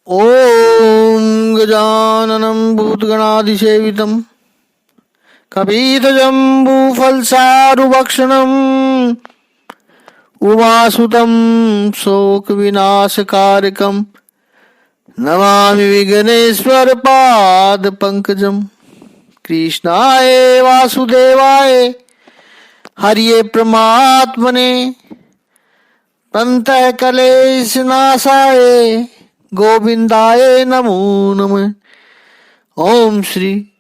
ओम गजाननं भूतगणाधिसेवितं कपीतजम्बूफलसारुभक्षणम् उमासुतं शोकविनाशकारकं नमामि विघ्नेश्वर पादपङ्कजम्। कृष्णाय वासुदेवाय हरिये परमात्मने प्रणतः क्लेशनाशाय गोविंदाय नमो नमः। ओम श्री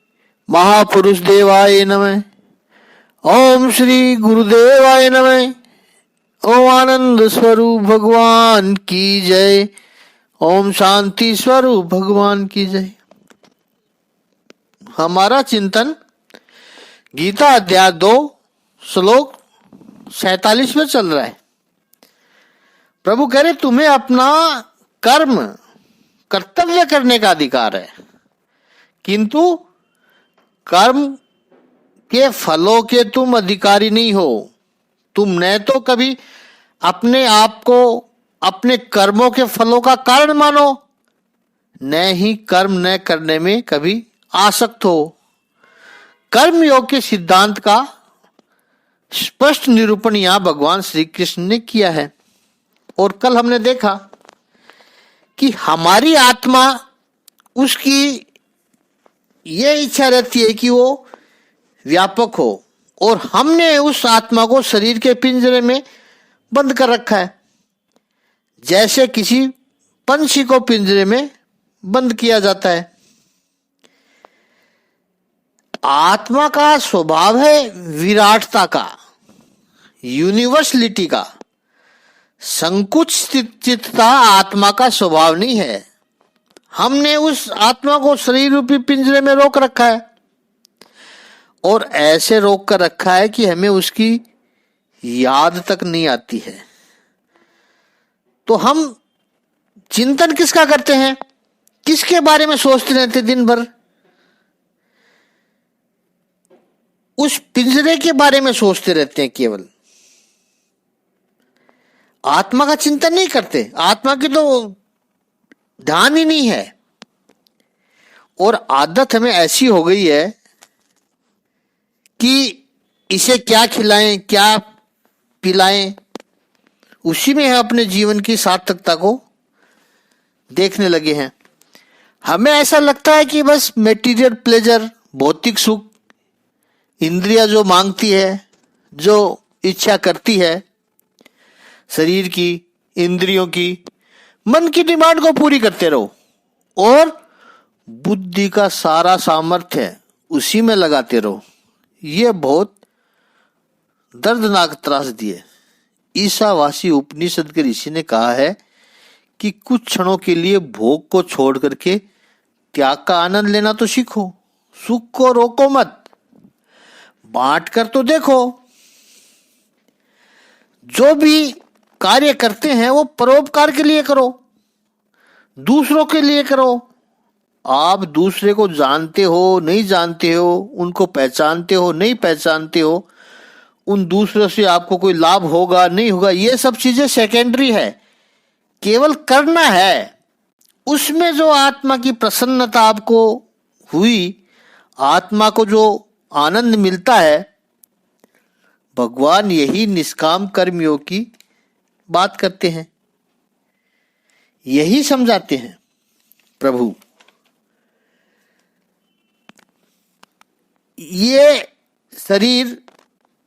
महापुरुष देवाय नमः। ओम श्री गुरुदेवाय नमः। ओम आनंद स्वरूप भगवान की जय। ओम शांति स्वरूप भगवान की जय। हमारा चिंतन गीता अध्याय 2 श्लोक 47 में चल रहा है। प्रभु कह रहे तुम्हें अपना कर्म कर्तव्य करने का अधिकार है, किंतु कर्म के फलों के तुम अधिकारी नहीं हो। तुम न तो कभी अपने आप को अपने कर्मों के फलों का कारण मानो, न ही कर्म न करने में कभी आसक्त हो। कर्म योग के सिद्धांत का स्पष्ट निरूपण यहां भगवान श्री कृष्ण ने किया है। और कल हमने देखा कि हमारी आत्मा, उसकी ये इच्छा रहती है कि वो व्यापक हो, और हमने उस आत्मा को शरीर के पिंजरे में बंद कर रखा है, जैसे किसी पंछी को पिंजरे में बंद किया जाता है। आत्मा का स्वभाव है विराटता का, यूनिवर्सलिटी का। संकुचितता आत्मा का स्वभाव नहीं है। हमने उस आत्मा को शरीर रूपी पिंजरे में रोक रखा है, और ऐसे रोक कर रखा है कि हमें उसकी याद तक नहीं आती है। तो हम चिंतन किसका करते हैं, किसके बारे में सोचते रहते दिन भर? उस पिंजरे के बारे में सोचते रहते हैं केवल। आत्मा का चिंतन नहीं करते। आत्मा की तो ध्यान ही नहीं है। और आदत हमें ऐसी हो गई है कि इसे क्या खिलाएं, क्या पिलाएं, उसी में हम अपने जीवन की सार्थकता को देखने लगे हैं। हमें ऐसा लगता है कि बस मेटीरियल प्लेजर, भौतिक सुख, इंद्रिया जो मांगती है, जो इच्छा करती है, शरीर की, इंद्रियों की, मन की डिमांड को पूरी करते रहो, और बुद्धि का सारा सामर्थ्य उसी में लगाते रहो। ये बहुत दर्दनाक त्रासदी है। ईसावासी उपनिषद के ऋषि ने कहा है कि कुछ क्षणों के लिए भोग को छोड़ करके त्याग का आनंद लेना तो सीखो। सुख को रोको मत, बांट कर तो देखो। जो भी कार्य करते हैं वो परोपकार के लिए करो, दूसरों के लिए करो। आप दूसरे को जानते हो नहीं जानते हो, उनको पहचानते हो नहीं पहचानते हो, उन दूसरों से आपको कोई लाभ होगा नहीं होगा, ये सब चीजें सेकेंडरी है। केवल करना है। उसमें जो आत्मा की प्रसन्नता आपको हुई, आत्मा को जो आनंद मिलता है, भगवान यही निष्काम कर्मयोग की बात करते हैं, यही समझाते हैं प्रभु। ये शरीर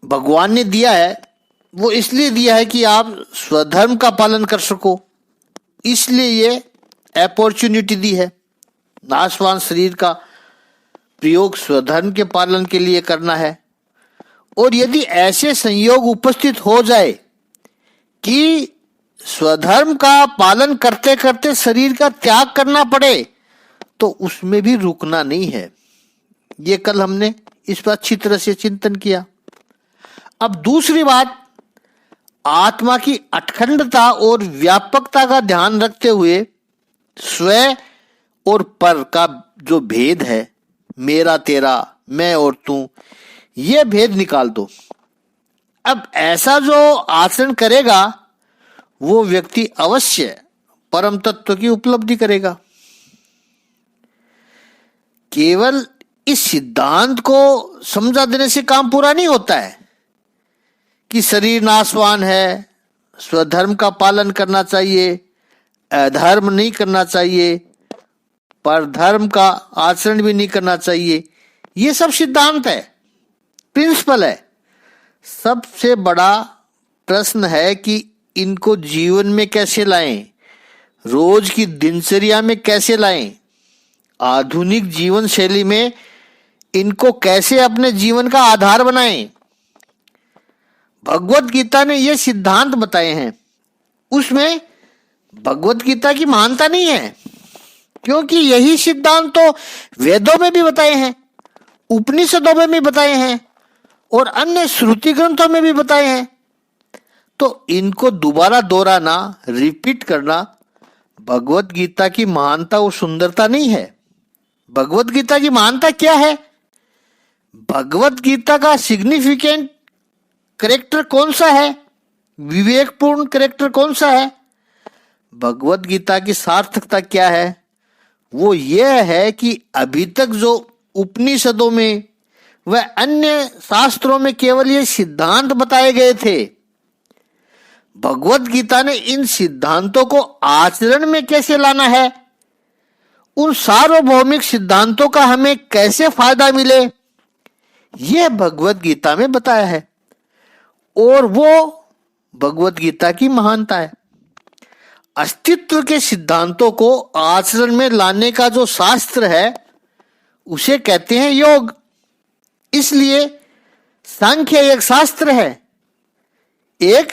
भगवान ने दिया है, वो इसलिए दिया है कि आप स्वधर्म का पालन कर सको, इसलिए ये अपॉर्चुनिटी दी है। नाशवान शरीर का प्रयोग स्वधर्म के पालन के लिए करना है। और यदि ऐसे संयोग उपस्थित हो जाए कि स्वधर्म का पालन करते करते शरीर का त्याग करना पड़े, तो उसमें भी रुकना नहीं है। ये कल हमने इस पर अच्छी तरह से चिंतन किया। अब दूसरी बात, आत्मा की अखंडता और व्यापकता का ध्यान रखते हुए स्वयं और पर का जो भेद है, मेरा तेरा, मैं और तू, ये भेद निकाल दो। अब ऐसा जो आचरण करेगा वो व्यक्ति अवश्य परम तत्व की उपलब्धि करेगा। केवल इस सिद्धांत को समझा देने से काम पूरा नहीं होता है कि शरीर नाशवान है, स्वधर्म का पालन करना चाहिए, अधर्म नहीं करना चाहिए, पर धर्म का आचरण भी नहीं करना चाहिए। ये सब सिद्धांत है, प्रिंसिपल है। सबसे बड़ा प्रश्न है कि इनको जीवन में कैसे लाएं, रोज की दिनचर्या में कैसे लाएं, आधुनिक जीवन शैली में इनको कैसे अपने जीवन का आधार बनाएं। भगवत गीता ने ये सिद्धांत बताए हैं। उसमें भगवत गीता की महानता नहीं है, क्योंकि यही सिद्धांत तो वेदों में भी बताए हैं, उपनिषदों में भी बताए हैं और अन्य श्रुति ग्रंथों में भी बताए हैं। तो इनको दोबारा दोहराना, रिपीट करना भगवत गीता की महानता और सुंदरता नहीं है। भगवत गीता की महानता क्या है? भगवत गीता का सिग्निफिकेंट कैरेक्टर कौन सा है, विवेकपूर्ण कैरेक्टर कौन सा है? भगवत गीता की सार्थकता क्या है? वो यह है कि अभी तक जो उपनिषदों में व अन्य शास्त्रों में केवल ये सिद्धांत बताए गए थे, भगवत गीता ने इन सिद्धांतों को आचरण में कैसे लाना है, उन सार्वभौमिक सिद्धांतों का हमें कैसे फायदा मिले, यह भगवत गीता में बताया है। और वो भगवत गीता की महानता है। अस्तित्व के सिद्धांतों को आचरण में लाने का जो शास्त्र है उसे कहते हैं योग। इसलिए सांख्य एक शास्त्र है, एक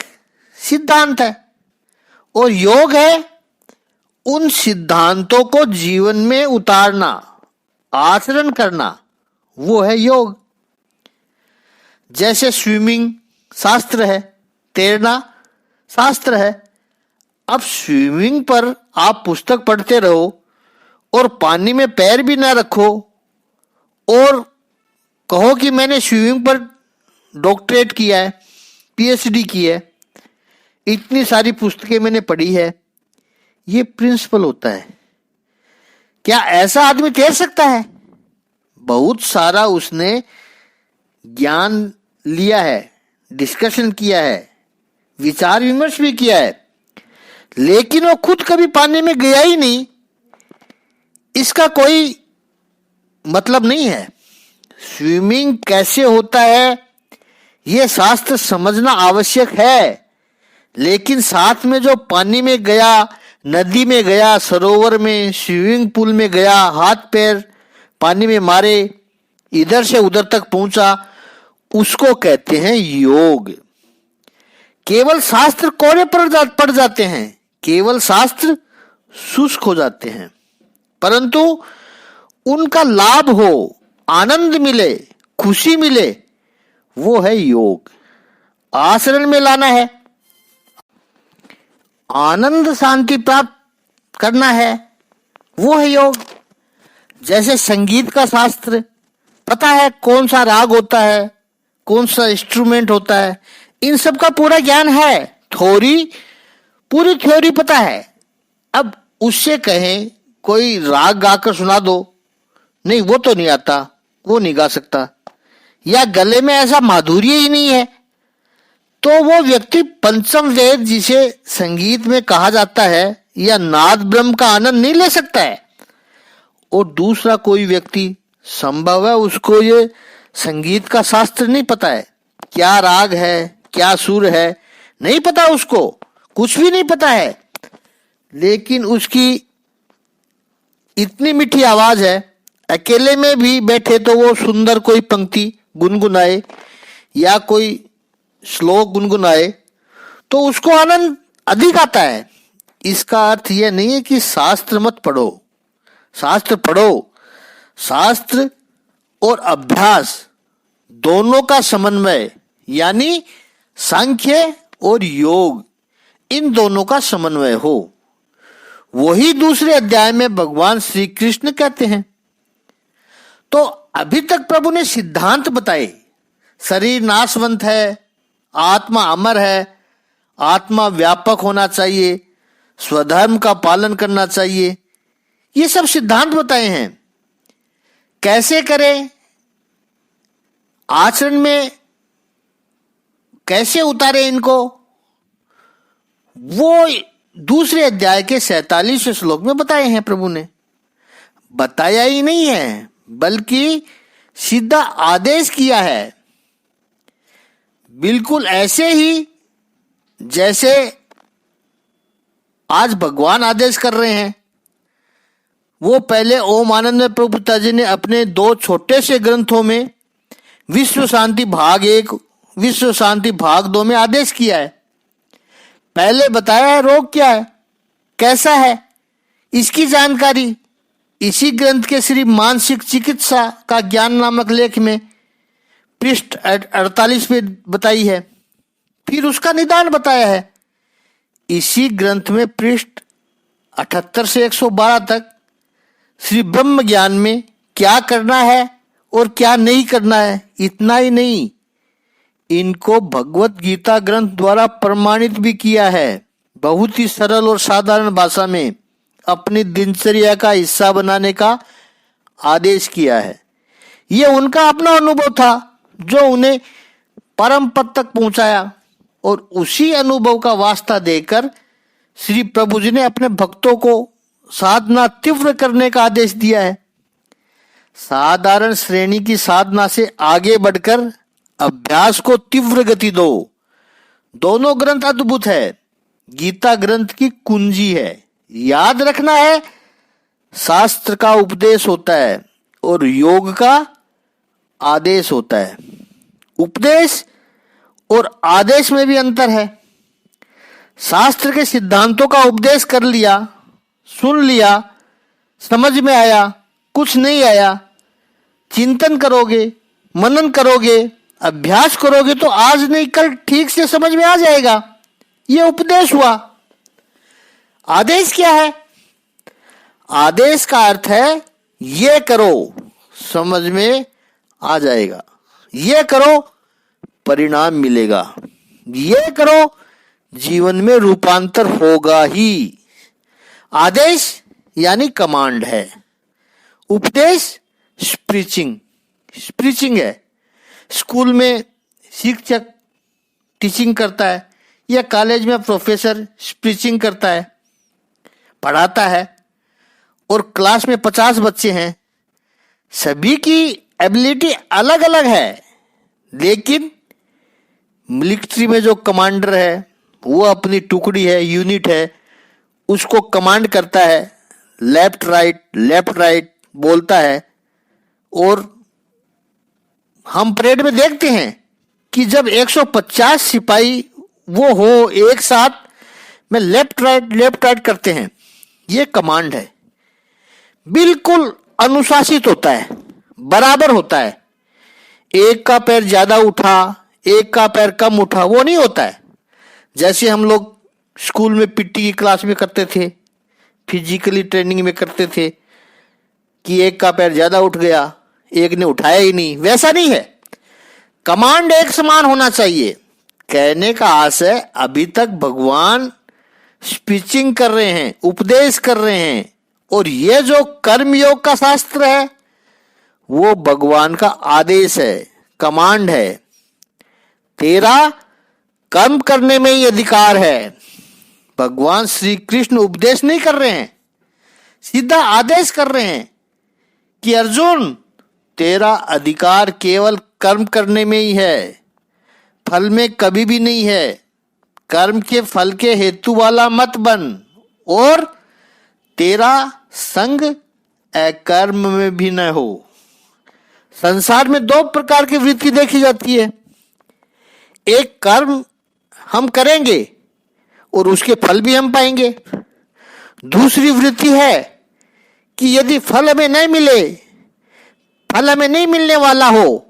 सिद्धांत है, और योग है उन सिद्धांतों को जीवन में उतारना, आचरण करना, वो है योग। जैसे स्विमिंग शास्त्र है, तैरना शास्त्र है। अब स्विमिंग पर आप पुस्तक पढ़ते रहो और पानी में पैर भी ना रखो और कहो कि मैंने स्विमिंग पर डॉक्टरेट किया है, पीएचडी की है, इतनी सारी पुस्तकें मैंने पढ़ी है, ये प्रिंसिपल होता है। क्या ऐसा आदमी तैर सकता है? बहुत सारा उसने ज्ञान लिया है, डिस्कशन किया है, विचार विमर्श भी किया है, लेकिन वो खुद कभी पानी में गया ही नहीं, इसका कोई मतलब नहीं है। स्विमिंग कैसे होता है यह शास्त्र समझना आवश्यक है, लेकिन साथ में जो पानी में गया, नदी में गया, सरोवर में, स्विमिंग पूल में गया, हाथ पैर पानी में मारे, इधर से उधर तक पहुंचा, उसको कहते हैं योग। केवल शास्त्र कोरे पड़ जाते हैं, केवल शास्त्र शुष्क हो जाते हैं, परंतु उनका लाभ हो, आनंद मिले, खुशी मिले, वो है योग। आचरण में लाना है, आनंद शांति प्राप्त करना है, वो है योग। जैसे संगीत का शास्त्र, पता है कौन सा राग होता है, कौन सा इंस्ट्रूमेंट होता है, इन सब का पूरा ज्ञान है, पूरी थ्योरी पता है। अब उससे कहें कोई राग गाकर सुना दो, नहीं वो तो नहीं आता, वो नहीं गा सकता, या गले में ऐसा माधुर्य ही नहीं है, तो वो व्यक्ति पंचम वेद जिसे संगीत में कहा जाता है या नाद ब्रह्म का आनंद नहीं ले सकता है। और दूसरा कोई व्यक्ति, संभव है उसको ये संगीत का शास्त्र नहीं पता है, क्या राग है, क्या सुर है, नहीं पता, उसको कुछ भी नहीं पता है, लेकिन उसकी इतनी मीठी आवाज है, अकेले में भी बैठे तो वो सुंदर कोई पंक्ति गुनगुनाए या कोई श्लोक गुनगुनाए तो उसको आनंद अधिक आता है। इसका अर्थ यह नहीं है कि शास्त्र मत पढ़ो, शास्त्र पढ़ो। शास्त्र और अभ्यास दोनों का समन्वय, यानी सांख्य और योग, इन दोनों का समन्वय हो, वही दूसरे अध्याय में भगवान श्री कृष्ण कहते हैं। तो अभी तक प्रभु ने सिद्धांत बताए, शरीर नाशवंत है, आत्मा अमर है, आत्मा व्यापक होना चाहिए, स्वधर्म का पालन करना चाहिए, ये सब सिद्धांत बताए हैं। कैसे करें, आचरण में कैसे उतारे इनको, वो दूसरे अध्याय के 47वें श्लोक में बताए हैं। प्रभु ने बताया ही नहीं है बल्कि सीधा आदेश किया है, बिल्कुल ऐसे ही जैसे आज भगवान आदेश कर रहे हैं। वो पहले ओम आनंद प्रभु पिताजी ने अपने 2 छोटे से ग्रंथों में विश्व शांति भाग 1, विश्व शांति भाग 2 में आदेश किया है। पहले बताया है रोग क्या है, कैसा है, इसकी जानकारी इसी ग्रंथ के श्री मानसिक चिकित्सा का ज्ञान नामक लेख में पृष्ठ 48 में बताई है। फिर उसका निदान बताया है इसी ग्रंथ में पृष्ठ 78 से 112 तक। श्री ब्रह्म ज्ञान में क्या करना है और क्या नहीं करना है। इतना ही नहीं, इनको भगवत गीता ग्रंथ द्वारा प्रमाणित भी किया है। बहुत ही सरल और साधारण भाषा में अपनी दिनचर्या का हिस्सा बनाने का आदेश किया है। ये उनका अपना अनुभव था जो उन्हें परम पद तक पहुंचाया, और उसी अनुभव का वास्ता देकर श्री प्रभु जी ने अपने भक्तों को साधना तीव्र करने का आदेश दिया है। साधारण श्रेणी की साधना से आगे बढ़कर अभ्यास को तीव्र गति दो। दोनों ग्रंथ अद्भुत है, गीता ग्रंथ की कुंजी है। याद रखना है, शास्त्र का उपदेश होता है और योग का आदेश होता है। उपदेश और आदेश में भी अंतर है। शास्त्र के सिद्धांतों का उपदेश कर लिया, सुन लिया, समझ में आया, कुछ नहीं आया, चिंतन करोगे, मनन करोगे, अभ्यास करोगे तो आज नहीं कल ठीक से समझ में आ जाएगा। यह उपदेश हुआ। आदेश क्या है? आदेश का अर्थ है ये करो, समझ में आ जाएगा, ये करो परिणाम मिलेगा, ये करो जीवन में रूपांतर होगा ही। आदेश यानी कमांड है, उपदेश स्प्रीचिंग है। स्कूल में शिक्षक टीचिंग करता है या कॉलेज में प्रोफेसर स्पीचिंग करता है, पढ़ाता है, और क्लास में 50 बच्चे हैं। सभी की एबिलिटी अलग अलग है, लेकिन मिलिट्री में जो कमांडर है वो अपनी टुकड़ी है, यूनिट है, उसको कमांड करता है, लेफ्ट राइट बोलता है। और हम परेड में देखते हैं कि जब 150 सिपाही वो हो एक साथ में लेफ्ट राइट करते हैं, ये कमांड है। बिल्कुल अनुशासित होता है, बराबर होता है। एक का पैर ज्यादा उठा, एक का पैर कम उठा, वो नहीं होता है। जैसे हम लोग स्कूल में पीटी की क्लास में करते थे, फिजिकली ट्रेनिंग में करते थे कि एक का पैर ज्यादा उठ गया, एक ने उठाया ही नहीं, वैसा नहीं है। कमांड एक समान होना चाहिए। कहने का आशय, अभी तक भगवान स्पीचिंग कर रहे हैं, उपदेश कर रहे हैं, और ये जो कर्मयोग का शास्त्र है वो भगवान का आदेश है, कमांड है। तेरा कर्म करने में ही अधिकार है। भगवान श्री कृष्ण उपदेश नहीं कर रहे हैं, सीधा आदेश कर रहे हैं कि अर्जुन, तेरा अधिकार केवल कर्म करने में ही है, फल में कभी भी नहीं है। कर्म के फल के हेतु वाला मत बन, और तेरा संग अकर्म में भी न हो। संसार में 2 प्रकार की वृत्ति देखी जाती है। एक, कर्म हम करेंगे और उसके फल भी हम पाएंगे। दूसरी वृत्ति है कि यदि फल हमें नहीं मिले, फल हमें नहीं मिलने वाला हो,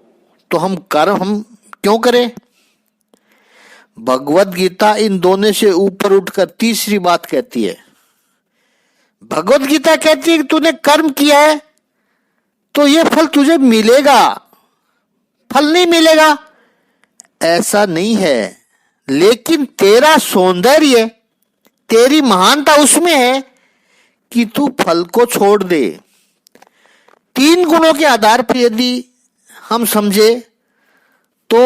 तो हम क्यों करें। भगवत गीता इन दोनों से ऊपर उठकर तीसरी बात कहती है। भगवत गीता कहती है कि तूने कर्म किया है तो ये फल तुझे मिलेगा, फल नहीं मिलेगा ऐसा नहीं है। लेकिन तेरा सौंदर्य, तेरी महानता उसमें है कि तू फल को छोड़ दे। तीन गुणों के आधार पर यदि हम समझे तो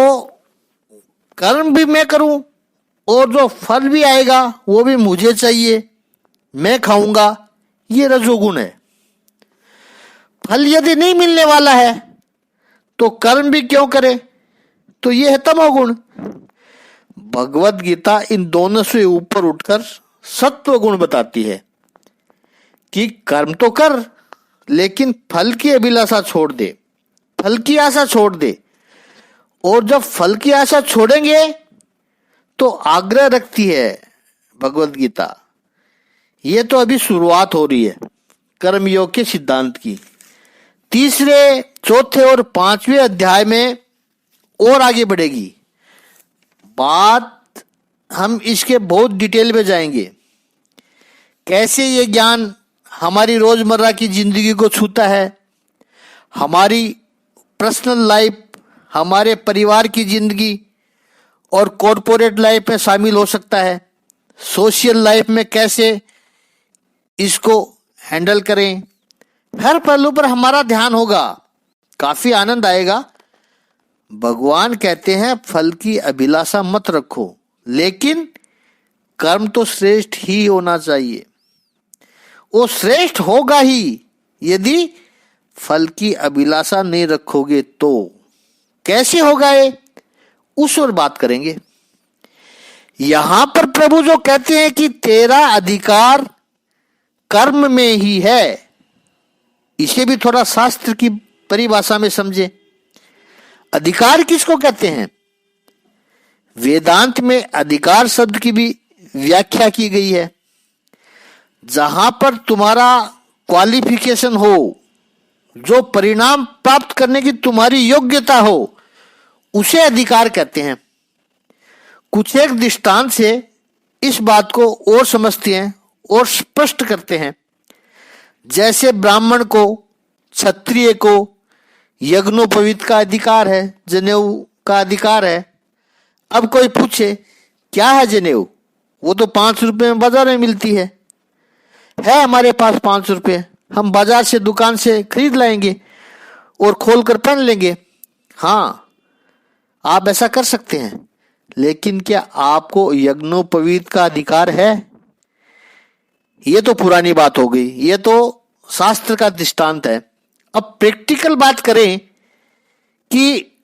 कर्म भी मैं करूं और जो फल भी आएगा वो भी मुझे चाहिए, मैं खाऊंगा, ये रजोगुण है। फल यदि नहीं मिलने वाला है तो कर्म भी क्यों करे, तो ये है तमोगुण। भगवत गीता इन दोनों से ऊपर उठकर सत्व गुण बताती है कि कर्म तो कर, लेकिन फल की अभिलाषा छोड़ दे, फल की आशा छोड़ दे। और जब फल की आशा छोड़ेंगे तो आग्रह रखती है भगवत गीता। ये तो अभी शुरुआत हो रही है कर्मयोग के सिद्धांत की। तीसरे, चौथे और पांचवें अध्याय में और आगे बढ़ेगी बात, हम इसके बहुत डिटेल में जाएंगे। कैसे ये ज्ञान हमारी रोजमर्रा की जिंदगी को छूता है, हमारी पर्सनल लाइफ, हमारे परिवार की जिंदगी और कॉरपोरेट लाइफ में शामिल हो सकता है। सोशल लाइफ में कैसे इसको हैंडल करें, हर पहलू पर हमारा ध्यान होगा, काफी आनंद आएगा। भगवान कहते हैं फल की अभिलाषा मत रखो, लेकिन कर्म तो श्रेष्ठ ही होना चाहिए। वो श्रेष्ठ होगा ही यदि फल की अभिलाषा नहीं रखोगे तो। कैसे होगा ये, उस और बात करेंगे। यहां पर प्रभु जो कहते हैं कि तेरा अधिकार कर्म में ही है, इसे भी थोड़ा शास्त्र की परिभाषा में समझे। अधिकार किसको कहते हैं? वेदांत में अधिकार शब्द की भी व्याख्या की गई है। जहां पर तुम्हारा क्वालिफिकेशन हो, जो परिणाम प्राप्त करने की तुम्हारी योग्यता हो, उसे अधिकार कहते हैं। कुछ एक दृष्टांत से इस बात को और समझते हैं और स्पष्ट करते हैं। जैसे ब्राह्मण को, क्षत्रिय को यज्ञोपवीत का अधिकार है, जनेऊ का अधिकार है। अब कोई पूछे क्या है जनेऊ, वो तो 5 रुपए में बाजार में मिलती है हमारे पास 5 रुपए, हम बाजार से, दुकान से खरीद लाएंगे और खोल कर पहन लेंगे। हाँ, आप ऐसा कर सकते हैं, लेकिन क्या आपको यज्ञोपवीत का अधिकार है? ये तो पुरानी बात हो गई, ये तो शास्त्र का दृष्टांत है। अब प्रैक्टिकल बात करें कि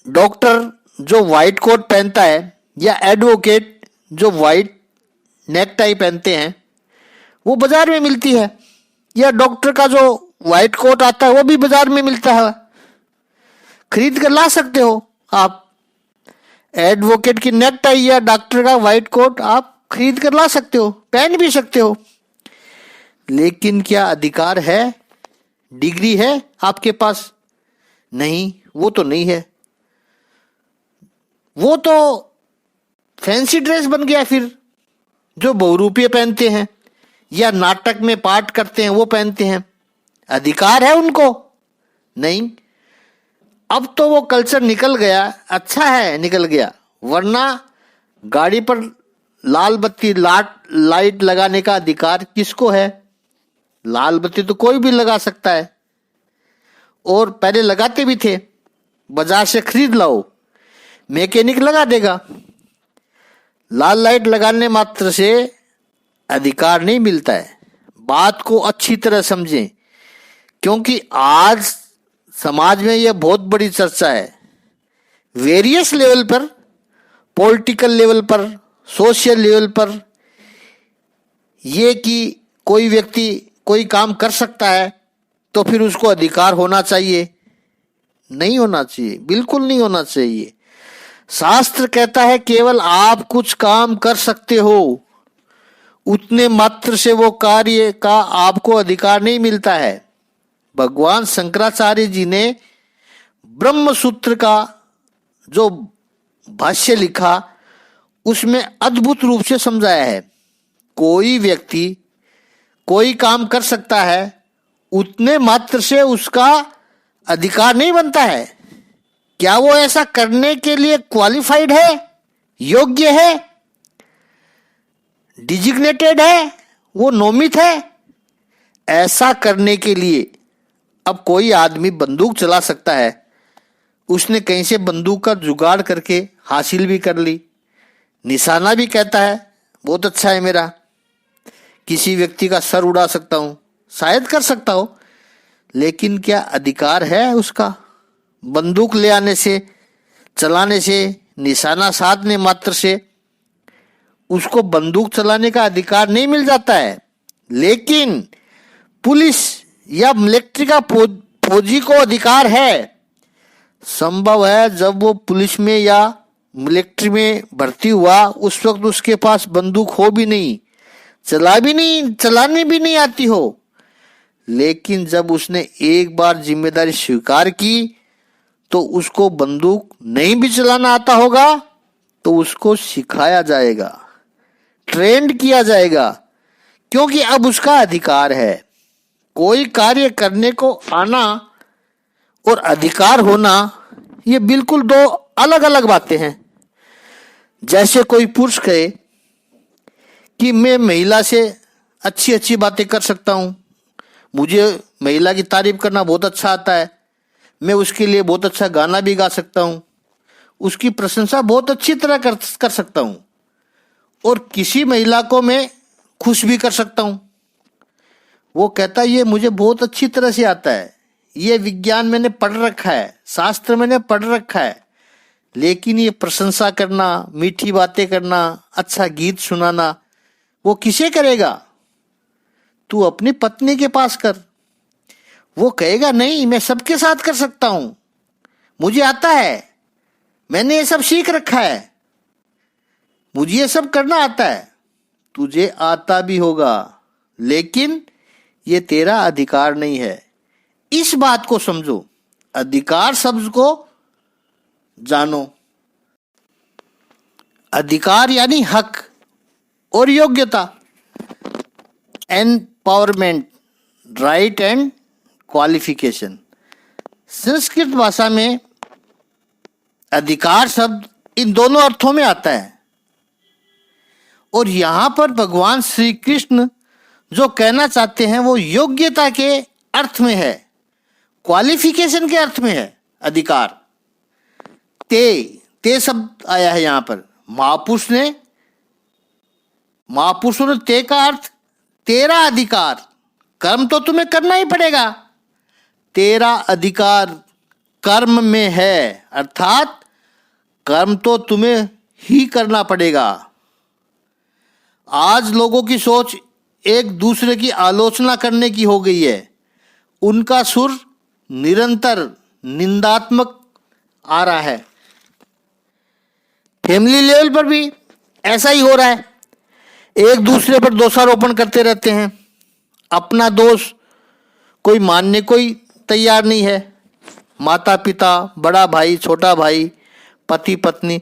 डॉक्टर जो व्हाइट कोट पहनता है या एडवोकेट जो व्हाइट नेकटाई पहनते हैं, वो बाजार में मिलती है, या डॉक्टर का जो व्हाइट कोट आता है वो भी बाजार में मिलता है, खरीद कर ला सकते हो आप। एडवोकेट की नेकटाई या डॉक्टर का व्हाइट कोट आप खरीद कर ला सकते हो, पहन भी सकते हो। लेकिन क्या अधिकार है, डिग्री है आपके पास? नहीं, वो तो नहीं है। वो तो फैंसी ड्रेस बन गया फिर, जो बहुरूपिये पहनते हैं या नाटक में पार्ट करते हैं वो पहनते हैं। अधिकार है उनको? नहीं। अब तो वो कल्चर निकल गया, अच्छा है निकल गया, वरना गाड़ी पर लाल बत्ती लाइट लगाने का अधिकार किसको है? लाल बत्ती तो कोई भी लगा सकता है, और पहले लगाते भी थे। बाजार से खरीद लाओ, मैकेनिक लगा देगा। लाल लाइट लगाने मात्र से अधिकार नहीं मिलता है। बात को अच्छी तरह समझें, क्योंकि आज समाज में यह बहुत बड़ी चर्चा है, वेरियस लेवल पर, पॉलिटिकल लेवल पर, सोशल लेवल पर, ये कि कोई व्यक्ति कोई काम कर सकता है तो फिर उसको अधिकार होना चाहिए। नहीं होना चाहिए, बिल्कुल नहीं होना चाहिए। शास्त्र कहता है केवल आप कुछ काम कर सकते हो, उतने मात्र से वो कार्य का आपको अधिकार नहीं मिलता है। भगवान शंकराचार्य जी ने ब्रह्म सूत्र का जो भाष्य लिखा, उसमें अद्भुत रूप से समझाया है। कोई व्यक्ति कोई काम कर सकता है, उतने मात्र से उसका अधिकार नहीं बनता है। क्या वो ऐसा करने के लिए क्वालिफाइड है, योग्य है, डिजिग्नेटेड है, वो नोमित है? ऐसा करने के लिए अब कोई आदमी बंदूक चला सकता है, उसने कहीं से बंदूक का जुगाड़ करके हासिल भी कर ली, निशाना भी कहता है बहुत अच्छा है मेरा, किसी व्यक्ति का सर उड़ा सकता हूं, शायद कर सकता हो, लेकिन क्या अधिकार है उसका? बंदूक ले आने से, चलाने से, निशाना साधने मात्र से उसको बंदूक चलाने का अधिकार नहीं मिल जाता है। लेकिन पुलिस या मिलिट्री का फौजी को अधिकार है। संभव है जब वो पुलिस में या मिलिट्री में भर्ती हुआ उस वक्त उसके पास बंदूक हो भी नहीं, चलाने भी नहीं आती हो, लेकिन जब उसने एक बार जिम्मेदारी स्वीकार की तो उसको बंदूक नहीं भी चलाना आता होगा तो उसको सिखाया जाएगा, ट्रेंड किया जाएगा, क्योंकि अब उसका अधिकार है। कोई कार्य करने को आना और अधिकार होना ये बिल्कुल दो अलग अलग बातें हैं। जैसे कोई पुरुष कहे कि मैं महिला से अच्छी अच्छी बातें कर सकता हूं, मुझे महिला की तारीफ करना बहुत अच्छा आता है, मैं उसके लिए बहुत अच्छा गाना भी गा सकता हूं, उसकी प्रशंसा बहुत अच्छी तरह कर सकता हूं, और किसी महिला को मैं खुश भी कर सकता हूं। वो कहता है ये मुझे बहुत अच्छी तरह से आता है, ये विज्ञान मैंने पढ़ रखा है, शास्त्र मैंने पढ़ रखा है, लेकिन ये प्रशंसा करना, मीठी बातें करना, अच्छा गीत सुनाना वो किसे करेगा? तू अपनी पत्नी के पास कर। वो कहेगा नहीं, मैं सबके साथ कर सकता हूं, मुझे आता है, मैंने ये सब सीख रखा है, मुझे ये सब करना आता है। तुझे आता भी होगा, लेकिन ये तेरा अधिकार नहीं है। इस बात को समझो, अधिकार शब्द को जानो। अधिकार यानी हक और योग्यता, empowerment, right and qualification. Sanskrit भाषा में अधिकार शब्द इन दोनों अर्थों में आता है, और यहां पर भगवान श्री कृष्ण जो कहना चाहते हैं वो योग्यता के अर्थ में है, क्वालिफिकेशन के अर्थ में है। अधिकार ते शब्द आया है यहां पर, महापुरुषों ने ते का अर्थ तेरा अधिकार, कर्म तो तुम्हें करना ही पड़ेगा, तेरा अधिकार कर्म में है, अर्थात कर्म तो तुम्हें ही करना पड़ेगा। आज लोगों की सोच एक दूसरे की आलोचना करने की हो गई है, उनका सुर निरंतर निंदात्मक आ रहा है। फैमिली लेवल पर भी ऐसा ही हो रहा है, एक दूसरे पर दोषारोपण करते रहते हैं, अपना दोष कोई मानने कोई तैयार नहीं है। माता पिता, बड़ा भाई, छोटा भाई, पति पत्नी,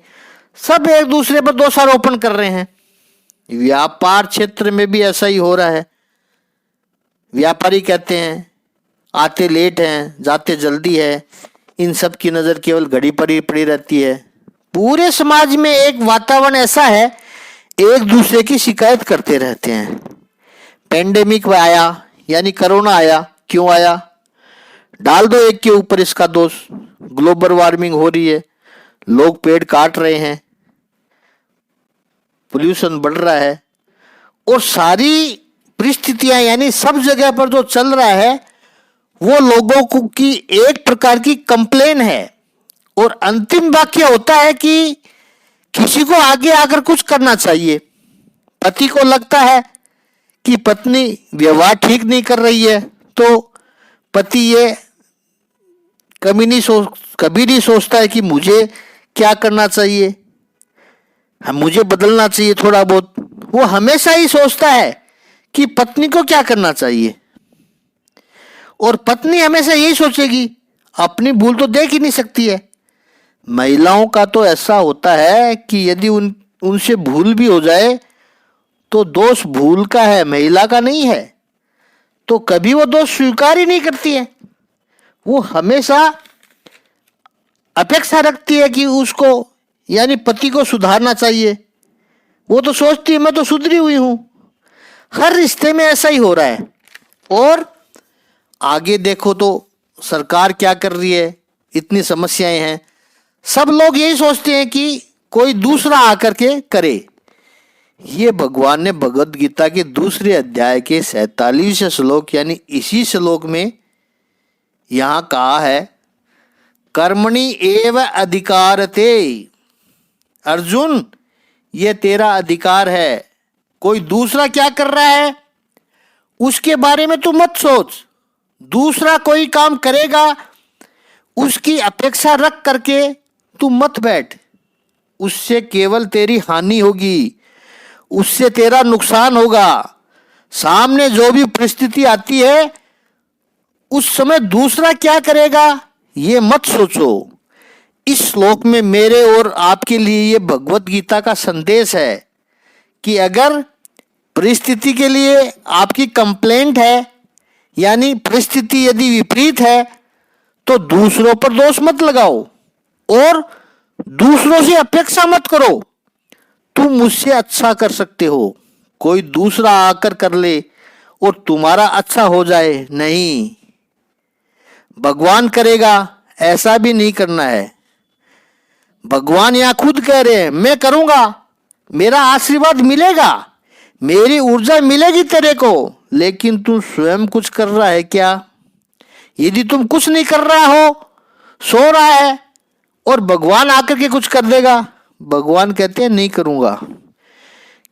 सब एक दूसरे पर दोषारोपण कर रहे हैं। व्यापार क्षेत्र में भी ऐसा ही हो रहा है। व्यापारी कहते हैं आते लेट हैं, जाते जल्दी है, इन सब की नज़र केवल घड़ी पर ही पड़ी रहती है। पूरे समाज में एक वातावरण ऐसा है, एक दूसरे की शिकायत करते रहते हैं। पेंडेमिक आया यानी कोरोना आया, क्यों आया? डाल दो एक के ऊपर इसका दोष। ग्लोबल वार्मिंग हो रही है, लोग पेड़ काट रहे हैं, पोल्यूशन बढ़ रहा है, और सारी परिस्थितियां यानी सब जगह पर जो चल रहा है वो लोगों को की एक प्रकार की कंप्लेन है, और अंतिम वाक्य होता है कि किसी को आगे आकर कुछ करना चाहिए। पति को लगता है कि पत्नी व्यवहार ठीक नहीं कर रही है, तो पति ये कभी नहीं सोचता है कि मुझे क्या करना चाहिए, मुझे बदलना चाहिए थोड़ा बहुत। वो हमेशा ही सोचता है कि पत्नी को क्या करना चाहिए, और पत्नी हमेशा यही सोचेगी अपनी भूल तो देख ही नहीं सकती है। महिलाओं का तो ऐसा होता है कि यदि उनसे भूल भी हो जाए तो दोष भूल का है, महिला का नहीं है, तो कभी वो दोष स्वीकार ही नहीं करती है। वो हमेशा अपेक्षा रखती है कि उसको यानी पति को सुधारना चाहिए। वो तो सोचती है मैं तो सुधरी हुई हूं। हर रिश्ते में ऐसा ही हो रहा है। और आगे देखो तो सरकार क्या कर रही है, इतनी समस्याएं हैं, सब लोग यही सोचते हैं कि कोई दूसरा आकर के करे। ये भगवान ने भगवद गीता के दूसरे अध्याय के 47वें श्लोक यानी इसी श्लोक में यहां कहा है, कर्मणि एव अधिकारते। अर्जुन, ये तेरा अधिकार है, कोई दूसरा क्या कर रहा है उसके बारे में तू मत सोच। दूसरा कोई काम करेगा उसकी अपेक्षा रख करके तू मत बैठ, उससे केवल तेरी हानि होगी, उससे तेरा नुकसान होगा। सामने जो भी परिस्थिति आती है उस समय दूसरा क्या करेगा ये मत सोचो। इस श्लोक में मेरे और आपके लिए ये भगवत गीता का संदेश है कि अगर परिस्थिति के लिए आपकी कंप्लेंट है, यानी परिस्थिति यदि विपरीत है, तो दूसरों पर दोष मत लगाओ और दूसरों से अपेक्षा मत करो तुम मुझसे अच्छा कर सकते हो, कोई दूसरा आकर कर ले और तुम्हारा अच्छा हो जाए, नहीं, भगवान करेगा ऐसा भी नहीं करना है। भगवान यहां खुद कह रहे हैं, मैं करूंगा, मेरा आशीर्वाद मिलेगा, मेरी ऊर्जा मिलेगी तेरे को, लेकिन तू स्वयं कुछ कर रहा है क्या? यदि तुम कुछ नहीं कर रहा हो, सो रहा है और भगवान आकर के कुछ कर देगा, भगवान कहते हैं नहीं करूंगा,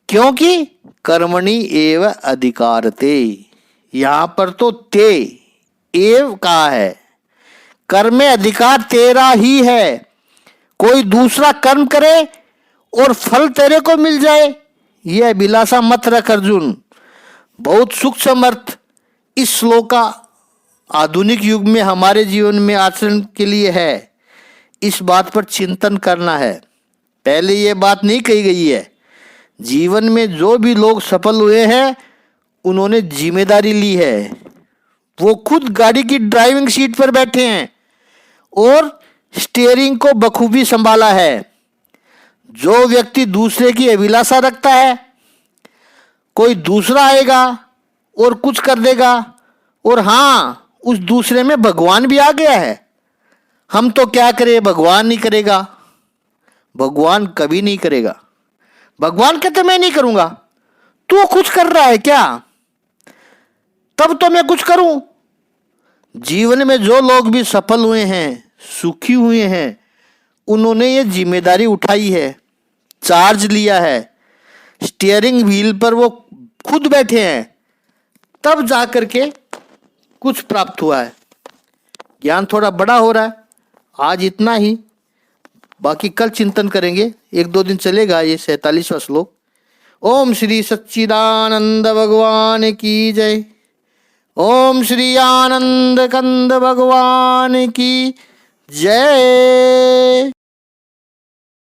क्योंकि कर्मणि एव अधिकारते। यहां पर तो ते एव कहा है, कर्म में अधिकार तेरा ही है। कोई दूसरा कर्म करे और फल तेरे को मिल जाए, यह अभिलाषा मत रख अर्जुन। बहुत सूक्ष्म अर्थ इस श्लोक का आधुनिक युग में हमारे जीवन में आचरण के लिए है। इस बात पर चिंतन करना है। पहले ये बात नहीं कही गई है। जीवन में जो भी लोग सफल हुए हैं उन्होंने जिम्मेदारी ली है, वो खुद गाड़ी की ड्राइविंग सीट पर बैठे हैं और स्टीयरिंग को बखूबी संभाला है। जो व्यक्ति दूसरे की अभिलाषा रखता है, कोई दूसरा आएगा और कुछ कर देगा, और हाँ, उस दूसरे में भगवान भी आ गया है, हम तो क्या करें, भगवान नहीं करेगा। भगवान कभी नहीं करेगा। भगवान कहते मैं नहीं करूंगा, तू कुछ कर रहा है क्या, तब तो मैं कुछ करूं। जीवन में जो लोग भी सफल हुए हैं, सुखी हुए हैं, उन्होंने ये जिम्मेदारी उठाई है, चार्ज लिया है, स्टीयरिंग व्हील पर वो खुद बैठे हैं, तब जाकर के कुछ प्राप्त हुआ है। ज्ञान थोड़ा बड़ा हो रहा है। आज इतना ही, बाकी कल चिंतन करेंगे, 1-2 दिन चलेगा ये 47वां श्लोक। ओम श्री सच्चिदानंद भगवान की जय। ओम श्री आनंद कंद भगवान की जय।